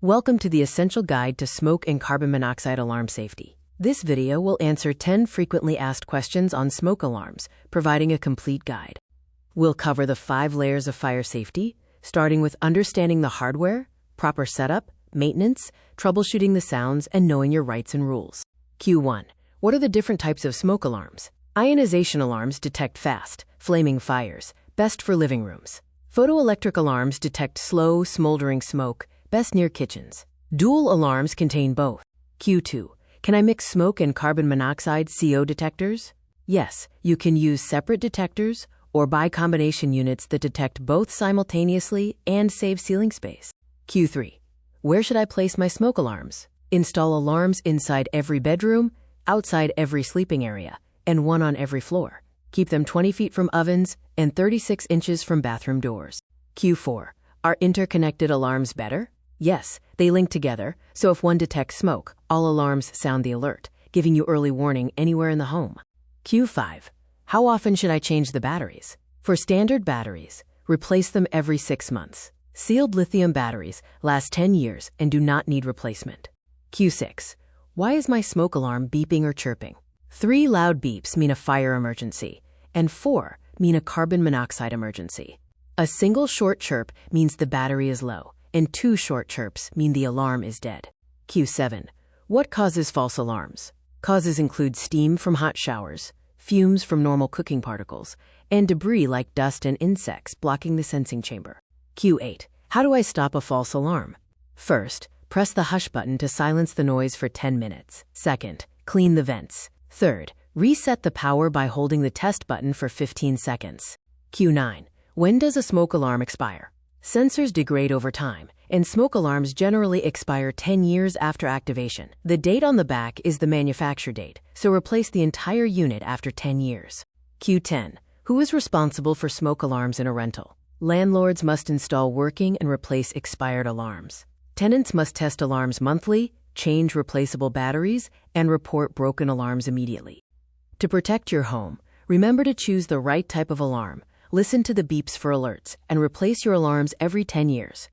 Welcome to the Essential Guide to Smoke and Carbon Monoxide Alarm Safety. This video will answer 10 frequently asked questions on smoke alarms, providing a complete guide. We'll cover the 5 layers of fire safety, starting with understanding the hardware, proper setup, maintenance, troubleshooting the sounds, and knowing your rights and rules. Q1. What are the different types of smoke alarms? Ionization alarms detect fast, flaming fires, best for living rooms. Photoelectric alarms detect slow, smoldering smoke, best near kitchens. Dual alarms contain both. Q2. Can I mix smoke and carbon monoxide CO detectors? Yes, you can use separate detectors or buy combination units that detect both simultaneously and save ceiling space. Q3. Where should I place my smoke alarms? Install alarms inside every bedroom, outside every sleeping area, and one on every floor. Keep them 20 feet from ovens and 36 inches from bathroom doors. Q4. Are interconnected alarms better? Yes, they link together, so if one detects smoke, all alarms sound the alert, giving you early warning anywhere in the home. Q5. How often should I change the batteries? For standard batteries, replace them every 6 months. Sealed lithium batteries last 10 years and do not need replacement. Q6. Why is my smoke alarm beeping or chirping? 3 loud beeps mean a fire emergency, and 4 mean a carbon monoxide emergency. A single short chirp means the battery is low, and 2 short chirps mean the alarm is dead. Q7. What causes false alarms? Causes include steam from hot showers, fumes from normal cooking particles, and debris like dust and insects blocking the sensing chamber. Q8. How do I stop a false alarm? First, press the hush button to silence the noise for 10 minutes. Second, clean the vents. Third, reset the power by holding the test button for 15 seconds. Q9. When does a smoke alarm expire? Sensors degrade over time, and smoke alarms generally expire 10 years after activation. The date on the back is the manufacture date, so replace the entire unit after 10 years. Q10. Who is responsible for smoke alarms in a rental? Landlords must install working and replace expired alarms. Tenants must test alarms monthly, change replaceable batteries, and report broken alarms immediately. To protect your home, remember to choose the right type of alarm. Listen to the beeps for alerts, and replace your alarms every 10 years.